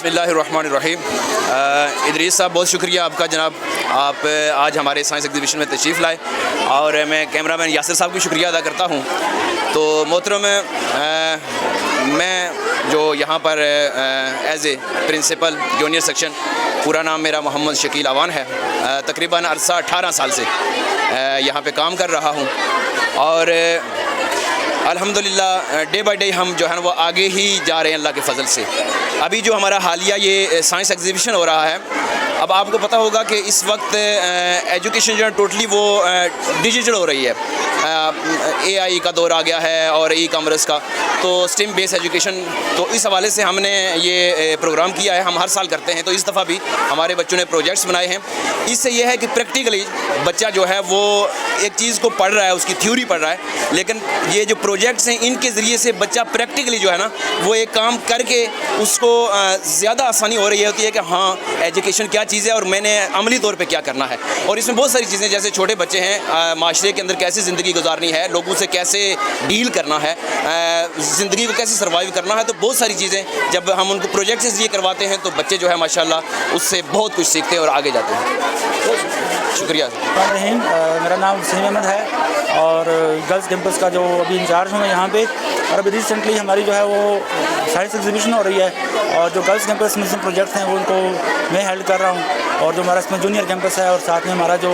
बिस्मिल्लाहिर्रहमानिर्रहीम। इदरीस साहब, बहुत शुक्रिया आपका जनाब, आप आज हमारे साइंस एग्जीबिशन में तशरीफ़ लाए और मैं कैमरामैन यासिर साहब की शुक्रिया अदा करता हूँ। तो मोहतरम, मैं जो यहाँ पर as a principal junior section, पूरा नाम मेरा मोहम्मद शकील अवान है, तकरीबन अरसा 18 साल से यहाँ पे काम कर रहा हूँ और अल्हम्दुलिल्लाह डे बाय डे हम जो है ना वो आगे ही जा रहे हैं अल्लाह के फ़ज़ल से। अभी जो हमारा हालिया ये साइंस एग्जीबिशन हो रहा है, अब आपको पता होगा कि इस वक्त एजुकेशन जो है टोटली वो डिजिटल हो रही है। AI का दौर आ गया है और ई-कॉमर्स का, तो स्टेम बेस्ड एजुकेशन, तो इस हवाले से हमने ये प्रोग्राम किया है। हम हर साल करते हैं, तो इस दफ़ा भी हमारे बच्चों ने प्रोजेक्ट्स बनाए हैं। इससे यह है कि प्रैक्टिकली बच्चा जो है वो एक चीज़ को पढ़ रहा है, उसकी थ्योरी पढ़ रहा है, लेकिन ये जो प्रोजेक्ट्स हैं इनके ज़रिए से बच्चा प्रैक्टिकली जो है ना वो एक काम करके उसको ज़्यादा आसानी हो रही होती है कि हाँ एजुकेशन क्या चीज़ है और मैंने अमली तौर पे क्या करना है। और इसमें बहुत सारी चीज़ें, जैसे छोटे बच्चे हैं, माशरे के अंदर कैसे ज़िंदगी गुजारनी है, लोगों से कैसे डील करना है, ज़िंदगी को कैसे सर्वाइव करना है, तो बहुत सारी चीज़ें जब हम उनको प्रोजेक्ट से ये करवाते हैं तो बच्चे जो है माशाल्लाह उससे बहुत कुछ सीखते हैं और आगे जाते हैं। शुक्रिया। मेरा नाम सलीम अहमद है और गर्ल्स कैंपस का जो अभी इंचार्ज हूँ मैं यहाँ पे। और अभी रिसेंटली हमारी जो है वो साइंस एग्जीबिशन हो रही है और जो गर्ल्स कैंपस में जिन प्रोजेक्ट्स हैं वो उनको मैं हेल्ड कर रहा हूँ, और जो हमारा इसमें जूनियर कैंपस है और साथ में हमारा जो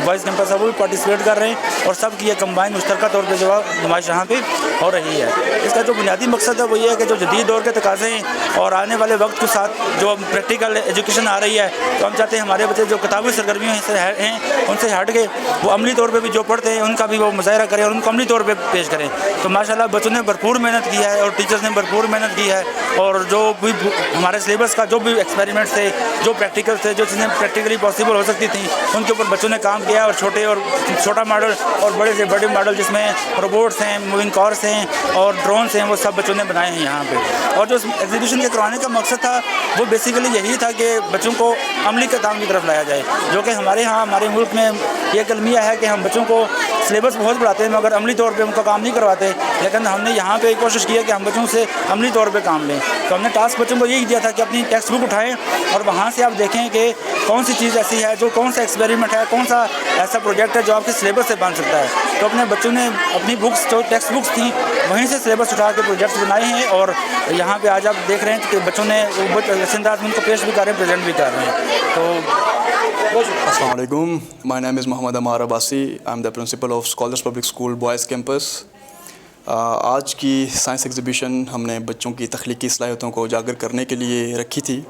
बॉयज़ कैंपस है वो भी पार्टिसिपेट कर रहे हैं, और सब की ये कंबाइन मुश्तरका तौर पे जो है नुमाइश यहाँ पे हो रही है। इसका जो बुनियादी मकसद है वो ये है कि जो जदीद दौर के तकाज़े हैं और आने वाले वक्त के साथ जो प्रैक्टिकल एजुकेशन आ रही है, तो हम चाहते हैं हमारे बच्चे जो किताबी सरगर्मियों से हैं उनसे हट के वो अमली तौर पर भी जो पढ़ते हैं उनका भी वो मुज़ाहिरा करें और उनको अमली तौर पर पेश करें। तो माशाल्लाह बच्चों ने भरपूर मेहनत की है और टीचर्स ने भरपूर मेहनत की है, और जो भी हमारे सिलेबस का जो भी एक्सपेरिमेंट्स थे, जो प्रैक्टिकल थे, जो चीज़ें प्रैक्टिकली पॉसिबल हो सकती थी उनके ऊपर बच्चों ने काम किया। और छोटा मॉडल और बड़े से बड़े मॉडल जिसमें रोबोट्स हैं, मूविंग कार्स हैं और ड्रोन्स हैं, वो सब बच्चों ने बनाए हैं यहाँ पे। और जो एग्जीबिशन के करवाने का मकसद था वो बेसिकली यही था कि बच्चों को अमली के काम की तरफ लाया जाए, जो कि हमारे यहाँ हमारे मुल्क में ये कलमिया है कि हम बच्चों को सिलेबस बहुत पढ़ाते हैं मगर अमली तौर पे उनका काम नहीं करवाते। लेकिन हमने यहाँ पे कोशिश की है कि हम बच्चों से अमली तौर पे काम लें। तो हमने टास्क बच्चों को यही दिया था कि अपनी टेक्स्ट बुक उठाएं और वहाँ से आप देखें कि कौन सी चीज़ ऐसी है, जो कौन सा एक्सपेरिमेंट है, कौन सा ऐसा प्रोजेक्ट है जो आपके सिलेबस से बन सकता है। तो अपने बच्चों ने अपनी बुक्स जो टेक्स्ट बुक्स थी वहीं से सिलेबस उठा के प्रोजेक्ट्स बनाए हैं, और यहाँ पर आज आप देख रहे हैं कि बच्चों ने अंदाज में उनको पेश भी कर रहे हैं, प्रेजेंट भी कर रहे हैं। तो Assalamu alaikum. My name is Mohammad Amar Abbasi. I'm the principal of Scholars Public School Boys Campus. आज की साइंस एग्जीबिशन हमने बच्चों की तख्लीकी सलाहियतों को उजागर करने के लिए रखी थी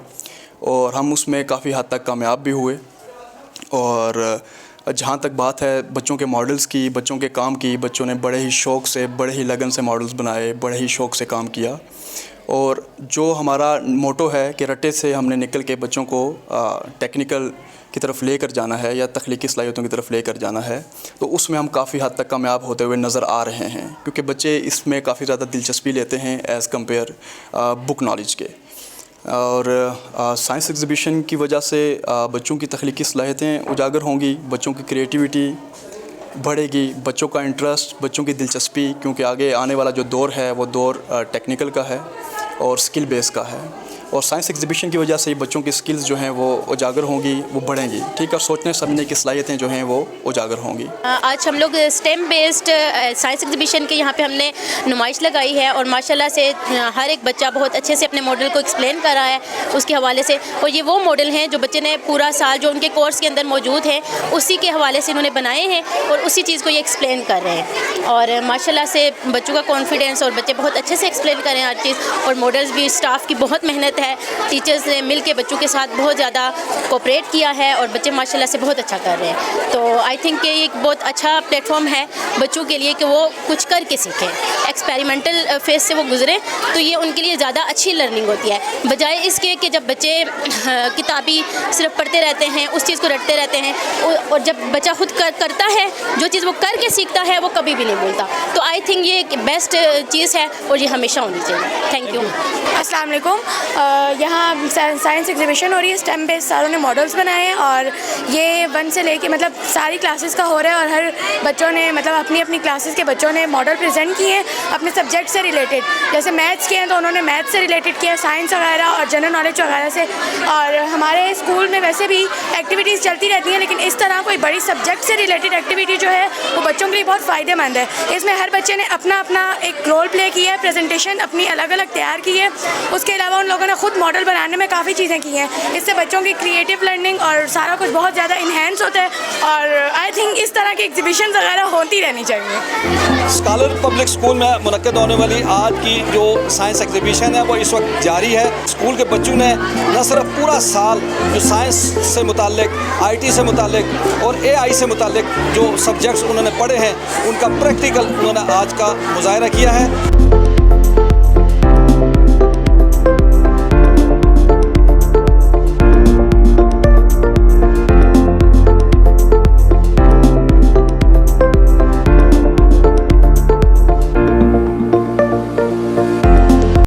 और हम उसमें काफ़ी हद तक कामयाब भी हुए। और जहाँ तक बात है बच्चों के मॉडल्स की, बच्चों के काम की, बच्चों ने बड़े ही शौक़ से, बड़े ही लगन से मॉडल्स बनाए, बड़े ही शौक़ से काम किया। और जो हमारा मोटो है कि रट्टे से हमने निकल के बच्चों को टेक्निकल की तरफ लेकर जाना है या तख्लीकी सलाहियतों की तरफ लेकर जाना है, तो उसमें हम काफ़ी हद तक कामयाब होते हुए नज़र आ रहे हैं, क्योंकि बच्चे इसमें काफ़ी ज़्यादा दिलचस्पी लेते हैं एज़ कम्पेयर बुक नॉलेज के। और साइंस एग्जीबिशन की वजह से बच्चों की तख्लीकी सलाहियतें उजागर होंगी, बच्चों की क्रिएटिविटी बढ़ेगी, बच्चों का इंटरेस्ट, बच्चों की दिलचस्पी, क्योंकि आगे आने वाला जो दौर है वो दौर टेक्निकल का है और स्किल बेस का है। और साइंस एग्जीबिशन की वजह से बच्चों की स्किल्स जो हैं वो उजागर होंगी, वो बढ़ेंगी, ठीक है, सोचने समझने की सलाहियतें जो हैं वो उजागर होंगी। आज हम लोग स्टेम बेस्ड साइंस एग्जीबिशन के यहाँ पे हमने नुमाइश लगाई है और माशाल्लाह से हर एक बच्चा बहुत अच्छे से अपने मॉडल को एक्सप्लेन कर रहा है उसके हवाले से। और ये वो मॉडल हैं जो बच्चे ने पूरा साल जो उनके कोर्स के अंदर मौजूद हैं उसी के हवाले से इन्होंने बनाए हैं और उसी चीज़ को ये एक्सप्लेन कर रहे हैं। और माशाल्लाह से बच्चों का कॉन्फिडेंस, और बच्चे बहुत अच्छे से एक्सप्लेन कर रहे हैं हर चीज़। और मॉडल्स भी, स्टाफ की बहुत मेहनत है, टीचर्स ने मिल के बच्चों के साथ बहुत ज़्यादा कोऑपरेट किया है और बच्चे माशाल्लाह से बहुत अच्छा कर रहे हैं। तो आई थिंक कि एक बहुत अच्छा प्लेटफॉर्म है बच्चों के लिए कि वो कुछ करके सीखें, एक्सपेरिमेंटल फेज से वो गुजरें, तो ये उनके लिए ज़्यादा अच्छी लर्निंग होती है, बजाय इसके कि जब बच्चे किताबी सिर्फ पढ़ते रहते हैं, उस चीज़ को रटते रहते हैं। और जब बच्चा खुद करता है, जो चीज़ वो करके सीखता है वो कभी भी नहीं भूलता। तो आई थिंक ये एक बेस्ट चीज़ है और ये हमेशा होनी चाहिए। Thank you. अस्सलाम वालेकुम। यहाँ साइंस एग्जीबिशन हो रही है। स्टेम बेस्ड सारों ने मॉडल्स बनाए हैं और ये 1 से लेके मतलब सारी क्लासेस का हो रहा है और हर बच्चों ने मतलब अपनी अपनी क्लासेस के बच्चों ने मॉडल प्रेजेंट किए हैं अपने सब्जेक्ट से रिलेटेड। जैसे मैथ्स के हैं तो उन्होंने मैथ्स से रिलेटेड किया, साइंस वगैरह और जनरल नॉलेज वगैरह से। और हमारे स्कूल में वैसे भी एक्टिविटीज़ चलती रहती हैं, लेकिन इस तरह कोई बड़ी सब्जेक्ट से रिलेटेड एक्टिविटी जो है वो बच्चों के लिए बहुत फ़ायदेमंद है। इसमें हर बच्चे ने अपना अपना एक रोल प्ले किया है, प्रेजेंटेशन अपनी अलग अलग तैयार की है। उसके अलावा उन लोगों ने खुद मॉडल बनाने में काफ़ी चीज़ें की हैं। इससे बच्चों की क्रिएटिव लर्निंग और सारा कुछ बहुत ज़्यादा इन्हेंस होता है और आई थिंक इस तरह की एग्जीबिशन वगैरह होती रहनी चाहिए। स्कॉलर पब्लिक स्कूल में मुनक्किद होने वाली आज की जो साइंस एग्जीबिशन है वो इस वक्त जारी है। स्कूल के बच्चों ने न सिर्फ पूरा साल जो साइंस से मुताल्लिक, IT से मुताल्लिक और AI से मुताल्लिक जो सब्जेक्ट्स उन्होंने पढ़े हैं उनका प्रैक्टिकल उन्होंने आज का मुज़ाहरा किया है।